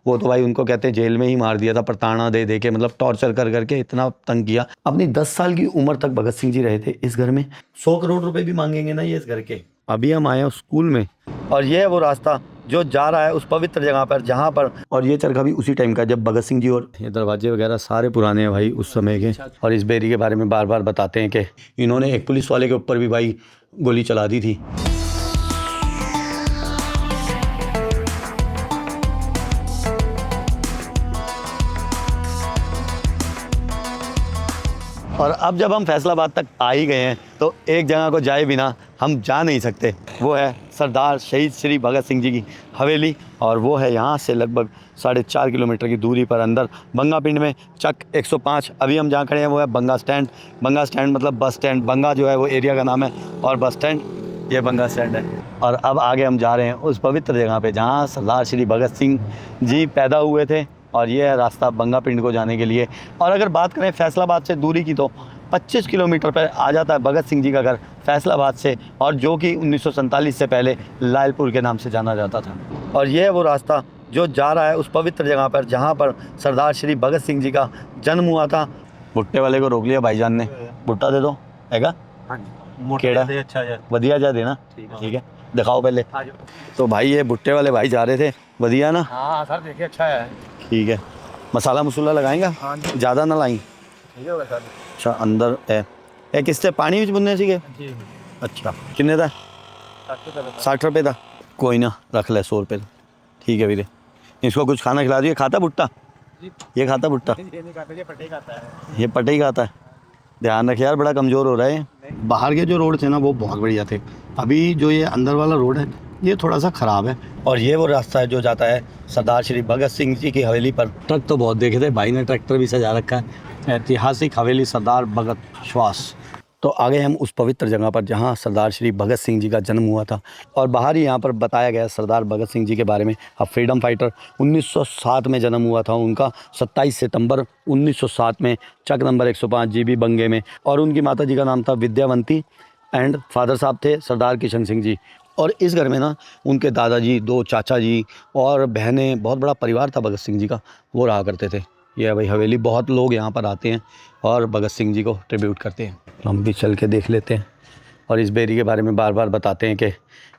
वो तो भाई उनको कहते हैं जेल में ही मार दिया था, प्रताड़ना दे दे के, मतलब टॉर्चर कर करके इतना तंग किया। अपनी 10 साल की उम्र तक भगत सिंह जी रहे थे इस घर में। 100 करोड़ रुपए भी मांगेंगे ना ये इस घर के। अभी हम आए हैं स्कूल में, और ये है वो रास्ता जो जा रहा है उस पवित्र जगह पर जहाँ पर, और ये चरखा भी उसी टाइम का जब भगत सिंह जी, और ये दरवाजे वगैरह सारे पुराने हैं भाई उस समय के। और इस बेरी के बारे में बार बार बताते हैं कि इन्होंने एक पुलिस वाले के ऊपर भी भाई गोली चला दी थी। और अब जब हम फैसलाबाद तक आ ही गए हैं तो एक जगह को जाए बिना हम जा नहीं सकते, वो है सरदार शहीद श्री भगत सिंह जी की हवेली। और वो है यहाँ से लगभग 4.5 किलोमीटर की दूरी पर अंदर बंगा पिंड में, चक 105। अभी हम जहाँ खड़े हैं वो है बंगा स्टैंड। बंगा स्टैंड मतलब बस स्टैंड, बंगा जो है वो एरिया का नाम है, और बस स्टैंड ये बंगा स्टैंड है। और अब आगे हम जा रहे हैं उस पवित्र जगह पे जहाँ सरदार श्री भगत सिंह जी पैदा हुए थे, और ये है रास्ता बंगा पिंड को जाने के लिए। और अगर बात करें फैसलाबाद से दूरी की तो 25 किलोमीटर पर आ जाता है भगत सिंह जी का घर फैसलाबाद से, और जो कि 1947 से पहले लालपुर के नाम से जाना जाता था। और ये है वो रास्ता जो जा रहा है उस पवित्र जगह पर जहाँ पर सरदार श्री भगत सिंह जी का जन्म हुआ था। भुट्टे वाले को रोक लिया भाईजान ने, भुट्टा दे दो हैगा केड़ा अच्छा वधिया जा देना, ठीक है दिखाओ पहले। तो भाई ये भुट्टे वाले भाई जा रहे थे, वधिया ना? हाँ सर देखिए अच्छा है, ठीक है। मसाला मसूला लगाएंगा, ज़्यादा ना लाई। अच्छा अंदर है एक इससे पानी भी बुनने सीखे? अच्छा कितने था? 60 रुपये था, कोई ना रख ले 100 रुपये, ठीक है वीरे। इसको कुछ खाना खिला दिए, खाता भुट्टा? ये खाता भुट्टा? ये पटे ही खाता है। ध्यान रखे यार, बड़ा कमज़ोर हो रहा है। बाहर के जो रोड थे ना वो बहुत बढ़िया थे, अभी जो ये अंदर वाला रोड है ये थोड़ा सा ख़राब है। और ये वो रास्ता है जो जाता है सरदार श्री भगत सिंह जी की हवेली पर। ट्रक तो बहुत देखे थे भाई ने, ट्रैक्टर भी सजा रखा है। ऐतिहासिक हवेली सरदार भगत श्वास। तो आगे हम उस पवित्र जगह पर जहाँ सरदार श्री भगत सिंह जी का जन्म हुआ था, और बाहर ही यहाँ पर बताया गया सरदार भगत सिंह जी के बारे में। अब फ्रीडम फाइटर 1907 में जन्म हुआ था उनका, 27 सितंबर 1907 में, चक नंबर 105 जीबी बंगे में। और उनकी माता जी का नाम था विद्यावंती, एंड फादर साहब थे सरदार किशन सिंह जी। और इस घर में ना उनके दादाजी, 2 चाचा जी और बहनें, बहुत बड़ा परिवार था भगत सिंह जी का, वो रहा करते थे। यह भाई हवेली, बहुत लोग यहाँ पर आते हैं और भगत सिंह जी को ट्रिब्यूट करते हैं। हम भी चल के देख लेते हैं, और इस बेरी के बारे में बार बार बताते हैं कि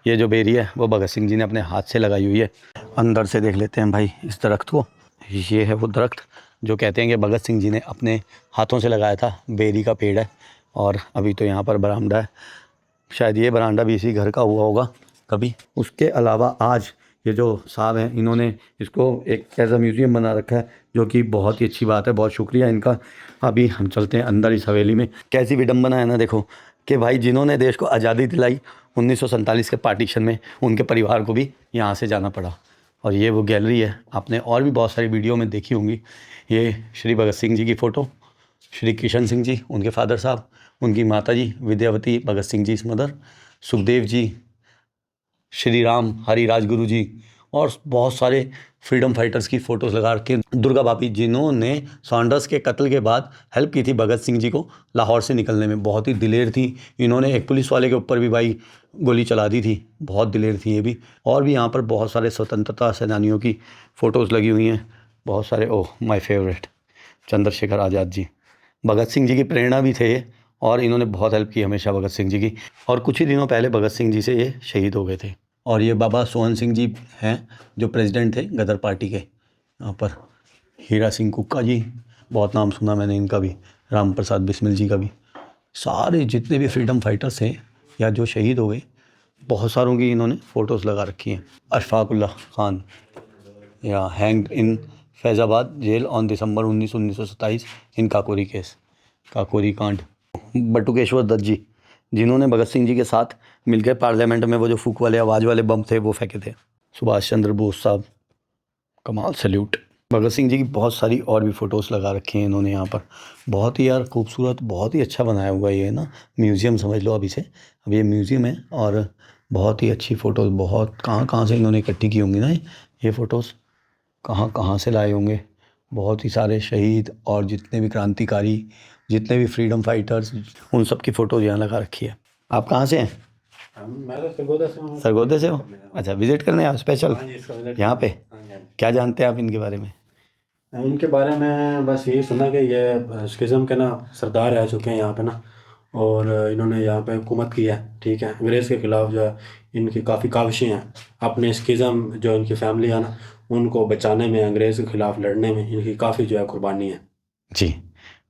ये जो बेरी है वो भगत सिंह जी ने अपने हाथ से लगाई हुई है। अंदर से देख लेते हैं भाई इस दरख्त को। ये है वो दरख्त जो कहते हैं कि भगत सिंह जी ने अपने हाथों से लगाया था, बेरी का पेड़ है। और अभी तो यहाँ पर बरामदा है, शायद ये बरामदा भी इसी घर का हुआ होगा कभी। उसके अलावा आज ये जो साहब हैं इन्होंने इसको एक ऐसा म्यूज़ियम बना रखा है, जो कि बहुत ही अच्छी बात है, बहुत शुक्रिया इनका। अभी हम चलते हैं अंदर इस हवेली में। कैसी विडम्बना है ना, देखो कि भाई जिन्होंने देश को आज़ादी दिलाई 1947 के पार्टीशन में, उनके परिवार को भी यहाँ से जाना पड़ा। और ये वो गैलरी है, आपने और भी बहुत सारी वीडियो में देखी होंगी। ये श्री भगत सिंह जी की फ़ोटो, श्री किशन सिंह जी उनके फादर साहब, उनकी माता जी विद्यावती भगत सिंह जी इस मदर, सुखदेव जी, श्री राम हरि राजगुरु जी, और बहुत सारे फ्रीडम फाइटर्स की फ़ोटोज़ लगा के। दुर्गा भाभी जिन्होंने सॉन्डर्स के कत्ल के बाद हेल्प की थी भगत सिंह जी को लाहौर से निकलने में, बहुत ही दिलेर थी। इन्होंने एक पुलिस वाले के ऊपर भी भाई गोली चला दी थी, बहुत दिलेर थी ये भी। और भी यहाँ पर बहुत सारे स्वतंत्रता सेनानियों की फ़ोटोज़ लगी हुई हैं, बहुत सारे। Oh my favourite Chandrashekhar Azad ji, Bhagat Singh ji की प्रेरणा भी थे, और इन्होंने बहुत हेल्प की हमेशा भगत सिंह जी की। और कुछ ही दिनों पहले भगत सिंह जी से ये शहीद हो गए थे। और ये बाबा सोहन सिंह जी हैं जो प्रेसिडेंट थे गदर पार्टी के। यहाँ पर हीरा सिंह कुक्का जी, बहुत नाम सुना मैंने इनका भी, राम प्रसाद बिस्मिल जी का भी। सारे जितने भी फ्रीडम फाइटर्स हैं या जो शहीद हो गए, बहुत सारों की इन्होंने फ़ोटोज़ लगा रखी हैं। अशफाकुल्ला खान या hanged in Faizabad jail on December 1927 in Kakori case, Kakori कांड। बटुकेश्वर दत्त जी, जिन्होंने भगत सिंह जी के साथ मिलकर पार्लियामेंट में वो जो फूक वाले आवाज़ वाले बम थे वो फेंके थे। सुभाष चंद्र बोस साहब, कमाल सैल्यूट। भगत सिंह जी की बहुत सारी और भी फ़ोटोज़ लगा रखी हैं इन्होंने यहाँ पर। बहुत ही यार खूबसूरत, बहुत ही अच्छा बनाया हुआ ये ना, म्यूज़ियम समझ लो अभी से। अब ये म्यूज़ियम है, और बहुत ही अच्छी फ़ोटोज़, बहुत कहाँ से इन्होंने इकट्ठी की होंगी ना ये फ़ोटोज़, कहाँ से लाए होंगे। बहुत ही सारे शहीद और जितने भी क्रांतिकारी, जितने भी फ्रीडम फाइटर्स, उन सब की फ़ोटोज़ यहाँ लगा रखी है। आप कहाँ से हैं? मैं तो सरगोदा से हूँ। सरगोदे से हो? अच्छा, विजिट करने आए स्पेशल हाँ जी, इसका विजिट यहाँ पे? हाँ जी, हाँ जी। क्या जानते हैं आप इनके बारे में? इनके बारे में बस यही सुना कि ये सिखिज़्म के ना सरदार रह चुके हैं यहाँ पे ना। और इन्होंने यहाँ पे हुकूमत की है, ठीक है, अंग्रेज़ के ख़िलाफ़ जो है इनकी काफ़ी काविशें हैं। अपने सिखिज़्म जो इनकी फैमिली है ना, उनको बचाने में, अंग्रेज़ के ख़िलाफ़ लड़ने में इनकी काफ़ी जो है कुर्बानी है। जी,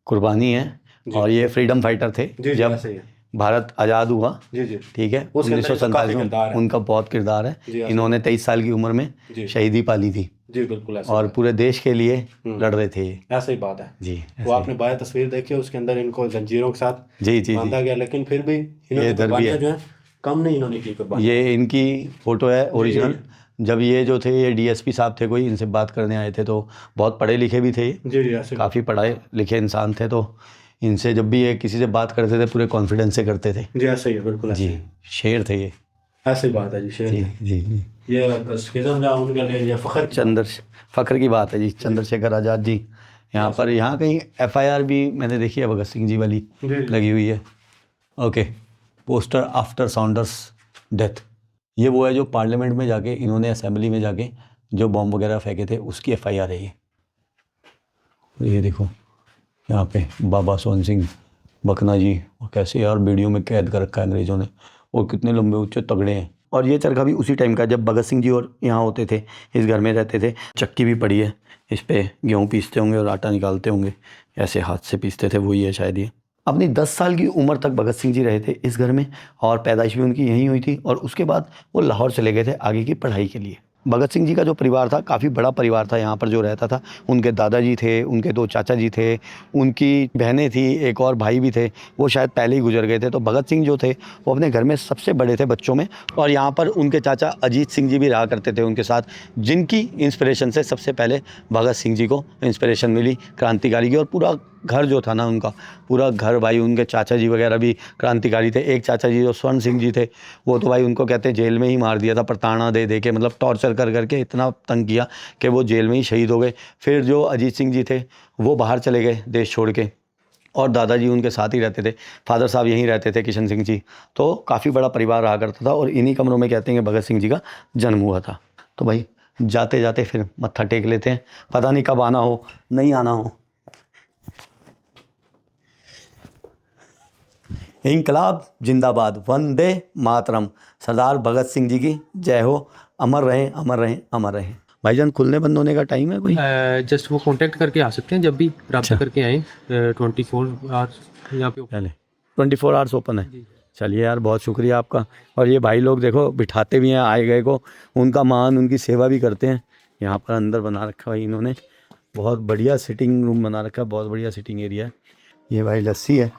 कुर्बानी है। जी और ये फ्रीडम फाइटर थे जी जी, जब ऐसे ही है। भारत आज़ाद हुआ। जी जी, ठीक है, उसके अंदर इसका 1947 काफ़ी में किरदार है। उनका बहुत किरदार है। जी, ऐसे ही इन्होंने है। 23 साल की उम्र में जी शहीदी पाली थी जी, बिल्कुल ऐसे ही और है। पूरे देश के लिए लड़ रहे थे ये। ऐसा ही बात है। जी, वो ऐसे आपने बाहर तस्वीर देखी है, उसके अंदर इनको जंजीरों के साथ जी जी जी। बांधा गया, लेकिन फिर भी ये इन्होंने इधर भी कुर्बानियाँ है, जो हैं कम नहीं इन्होंने की कुर्बानी। ये इनकी फ़ोटो है जी ओरिजिनल। जी जब ये जो थे ये डीएसपी साहब थे, कोई इनसे बात करने आए थे, तो बहुत पढ़े लिखे भी थे, जी जी, ऐसे ही काफ़ी पढ़े लिखे इंसान थे। तो इनसे जब भी ये किसी से बात करते थे पूरे कॉन्फिडेंस से करते थे। जी, ऐसे ही है, बिल्कुल ऐसे जी, ही है। शेर थे ये। ऐसे ही बात है जी, शेर जी थे। जी जी। ये सिखिज़्म जहाँ उनके लिए ये फ़ख्र की बात चंद्र फ़ख्र की बात है जी, चंद्रशेखर आज़ाद जी। यहाँ पर, यहाँ कहीं एफआईआर भी मैंने देखी है भगत सिंह जी वाली है। जी जी लगी हुई है। Okay, poster after Saunders death. ये वो है जो पार्लियामेंट में जाके इन्होंने असेंबली में जाके जो बॉम्ब वगैरह फेंके थे, उसकी एफआईआर है ये देखो यहाँ पे बाबा सोहन सिंह बखना जी, और कैसे यार वीडियो में कैद कर रखा है अंग्रेज़ों ने, और कितने लंबे ऊंचे तगड़े हैं। और ये चरखा भी उसी टाइम का जब भगत सिंह जी और यहाँ होते थे, इस घर में रहते थे। चक्की भी पड़ी है, इस पे गेहूँ पीसते होंगे और आटा निकालते होंगे, ऐसे हाथ से पीसते थे, वही है शायद ये। अपनी 10 साल की उम्र तक भगत सिंह जी रहे थे इस घर में, और पैदाइश भी उनकी यहीं हुई थी। और उसके बाद वो लाहौर चले गए थे आगे की पढ़ाई के लिए। भगत सिंह जी का जो परिवार था काफ़ी बड़ा परिवार था यहाँ पर जो रहता था। उनके दादाजी थे, उनके 2 चाचा जी थे, उनकी बहनें थी, एक और भाई भी थे, वो शायद पहले ही गुजर गए थे। तो भगत सिंह जो थे वो अपने घर में सबसे बड़े थे बच्चों में। और यहाँ पर उनके चाचा अजीत सिंह जी भी रहा करते थे उनके साथ, जिनकी इंस्पिरेशन से सबसे पहले भगत सिंह जी को इंस्पिरेशन मिली क्रांतिकारी की। और पूरा घर जो था ना उनका, पूरा घर भाई, उनके चाचा जी वगैरह भी क्रांतिकारी थे। एक चाचा जी जो स्वर्ण सिंह जी थे, वो तो भाई उनको कहते हैं जेल में ही मार दिया था, प्रताड़ना दे दे के, मतलब टॉर्चर कर करके इतना तंग किया कि वो जेल में ही शहीद हो गए। फिर जो अजीत सिंह जी थे वो बाहर चले गए देश छोड़ के, और दादाजी उनके साथ ही रहते थे। फादर साहब यहीं रहते थे, किशन सिंह जी। तो काफ़ी बड़ा परिवार रहा करता था, और इन्हीं कमरों में कहते हैं कि भगत सिंह जी का जन्म हुआ था। तो भाई जाते जाते फिर मत्था टेक लेते हैं, पता नहीं कब आना हो, नहीं आना हो। इंकलाब जिंदाबाद, वंदे मातरम, सरदार भगत सिंह जी की जय हो, अमर रहें अमर रहें अमर रहें। भाईजान खुलने बंद होने का टाइम है कोई? जस्ट वो कांटेक्ट करके आ सकते हैं जब भी अच्छा। रब्ता करके आएँ। 24 आवर्स यहाँ पे चले 24 आवर्स ओपन है। जी। चलिए यार, बहुत शुक्रिया आपका। और ये भाई लोग देखो बिठाते भी हैं आए गए को, उनका मान, उनकी सेवा भी करते हैं। यहाँ पर अंदर बना रखा भाई इन्होंने, बहुत बढ़िया सिटिंग रूम बना रखा है, बहुत बढ़िया सिटिंग एरिया है। ये भाई लस्सी है,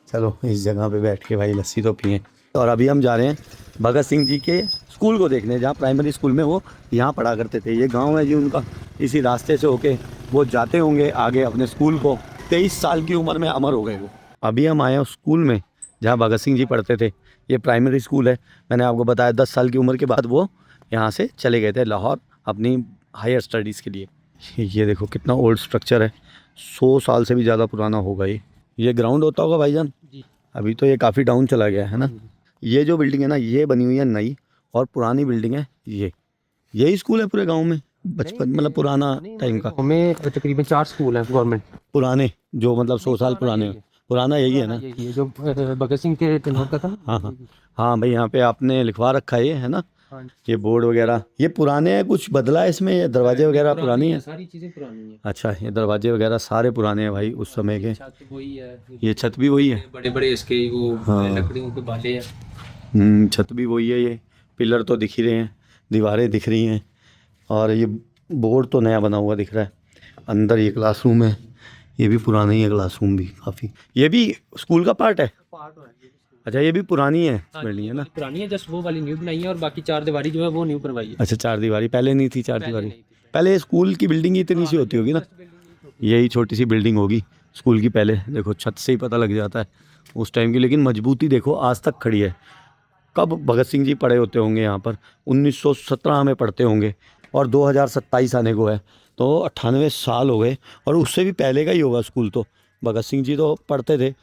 चलो इस जगह पे बैठ के भाई लस्सी तो पिए। और अभी हम जा रहे हैं भगत सिंह जी के स्कूल को देखने, जहाँ प्राइमरी स्कूल में वो यहाँ पढ़ा करते थे। ये गांव है जी उनका, इसी रास्ते से होके वो जाते होंगे आगे अपने स्कूल को। 23 साल की उम्र में अमर हो गए वो। अभी हम आए हैं उस स्कूल में जहाँ भगत सिंह जी पढ़ते थे। ये प्राइमरी स्कूल है, मैंने आपको बताया 10 साल की उम्र के बाद वो यहाँ से चले गए थे लाहौर अपनी हायर स्टडीज़ के लिए। ये देखो कितना ओल्ड स्ट्रक्चर है, 100 साल से भी ज़्यादा पुराना होगा ये ग्राउंड होता होगा भाईजान। जी। अभी तो ये काफ़ी डाउन चला गया है ना। ये जो बिल्डिंग है ना, ये बनी हुई है नई, और पुरानी बिल्डिंग है ये। यही स्कूल है पूरे गांव में, बचपन मतलब पुराना टाइम का। हमें तकरीबन 4 स्कूल हैं गवर्नमेंट पुराने जो मतलब 100 साल पुराने, पुराना यही है ना। ये जो भगत सिंह के टेन्योर का था ना। हाँ हाँ हाँ भाई, यहाँ पे आपने लिखवा रखा है ये, है ना। हाँ, ये बोर्ड वगैरह ये पुराने हैं, कुछ बदला है इसमें? ये दरवाजे वगैरह पुरानी है? सारी चीज़ें पुरानी हैं। अच्छा, ये दरवाजे वगैरह सारे पुराने हैं भाई उस समय के। छत वही है, ये छत भी वही है। बड़े बड़े इसके वो हाँ। लकड़ियों के बाले हैं। छत भी वही है। ये पिलर तो दिख ही रहे हैं, दीवारें दिख रही हैं, और ये बोर्ड तो नया बना हुआ दिख रहा है। अंदर ये क्लासरूम है, ये भी पुराना ही है क्लासरूम भी काफ़ी। ये भी स्कूल का पार्ट है? अच्छा, ये भी पुरानी है बिल्डिंग है ना। पुरानी है, जस्ट वो वाली न्यू बनाई है, और बाकी 4 दीवारी जो है वो न्यू बनवाई है। अच्छा, 4 दीवारी पहले नहीं थी? 4 दीवारी नहीं थी। पहले स्कूल की बिल्डिंग ही इतनी सी होती होगी ना, यही छोटी सी बिल्डिंग होगी स्कूल की। पहले देखो छत से ही पता लग जाता है उस टाइम की, लेकिन मजबूती देखो आज तक खड़ी है। कब भगत सिंह जी पढ़े होते होंगे यहाँ पर? 1917 में पढ़ते होंगे, और 2027 आने को है, तो 98 साल हो गए, और उससे भी पहले का ही होगा स्कूल तो। भगत सिंह जी तो पढ़ते थे।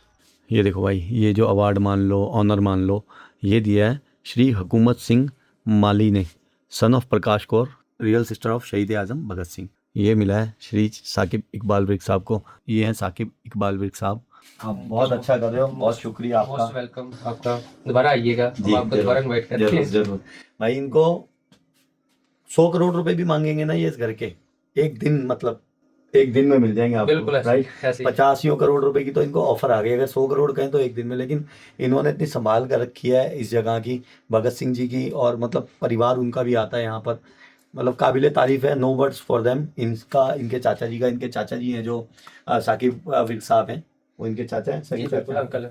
ये देखो भाई, ये जो अवार्ड मान लो, ऑनर मान लो, ये दिया है श्री हुकूमत सिंह माली ने, son of Prakash Kaur, real sister of शहीद आजम भगत सिंह। ये मिला है श्री साकिब इकबाल विर्क साहब को। ये हैं साकिब इकबाल विर्क साहब। आप बहुत अच्छा कर रहे हो, बहुत शुक्रिया आपका। मोस्ट वेलकम, आपका दोबारा आइएगा, हम आपको दोबारा इनवाइट करते जरूर हैं। जरूर भाई। इनको 100 करोड़ रुपए भी मांगेंगे ना ये इस घर के, एक दिन मतलब एक दिन में मिल जाएंगे आपको, बिल्कुल ऐसे राइट। ऐसे ही। 85 करोड़ रुपए की तो इनको ऑफर आ गई, अगर 100 करोड़ कहें तो एक दिन में। लेकिन इन्होंने इतनी संभाल कर रखी है इस जगह की, भगत सिंह जी की, और मतलब परिवार उनका भी आता है यहाँ पर, मतलब काबिले तारीफ है। No words for them. इनका, इनके चाचा जी का, इनके चाचा जी हैं जो साकिब विर्क साहब हैं, वो इनके चाचा हैं, जी सही बिल्कुल चाचा। अंकल।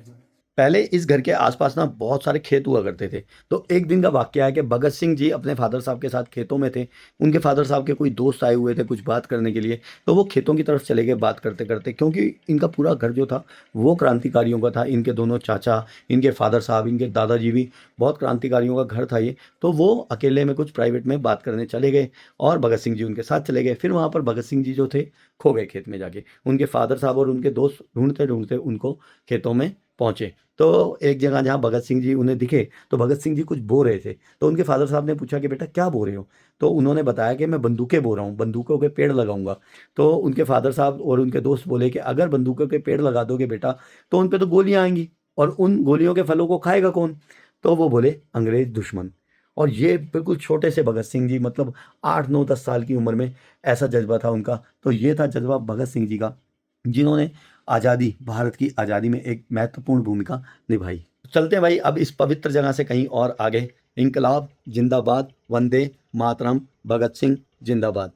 पहले इस घर के आसपास ना बहुत सारे खेत हुआ करते थे। तो एक दिन का वाकया है कि भगत सिंह जी अपने फादर साहब के साथ खेतों में थे। उनके फादर साहब के कोई दोस्त आए हुए थे कुछ बात करने के लिए, तो वो खेतों की तरफ चले गए बात करते करते, क्योंकि इनका पूरा घर जो था वो क्रांतिकारियों का था। इनके दोनों चाचा, इनके फादर साहब, इनके दादाजी भी बहुत क्रांतिकारियों का घर था ये। तो वो अकेले में कुछ प्राइवेट में बात करने चले गए और भगत सिंह जी उनके साथ चले गए। फिर वहाँ पर भगत सिंह जी जो थे खो गए खेत में जाके। उनके फादर साहब और उनके दोस्त ढूंढते ढूंढते उनको खेतों में पहुँचे। तो एक जगह जहाँ भगत सिंह जी उन्हें दिखे, तो भगत सिंह जी कुछ बो रहे थे। तो उनके फादर साहब ने पूछा कि बेटा क्या बो रहे हो? तो उन्होंने बताया कि मैं बंदूकें बो रहा हूँ, बंदूकों के पेड़ लगाऊंगा। तो उनके फादर साहब और उनके दोस्त बोले कि अगर बंदूकों के पेड़ लगा दोगे बेटा तो उन पे तो गोलियां आएंगी, और उन गोलियों के फलों को खाएगा कौन? तो वो बोले अंग्रेज दुश्मन। और ये बिल्कुल छोटे से भगत सिंह जी, मतलब 8 9 10 साल की उम्र में ऐसा जज्बा था उनका। तो ये था जज्बा भगत सिंह जी का, जिन्होंने आज़ादी, भारत की आज़ादी में एक महत्वपूर्ण भूमिका निभाई। चलते हैं भाई अब इस पवित्र जगह से कहीं और आगे। इंकलाब जिंदाबाद, वंदे मातरम, भगत सिंह जिंदाबाद।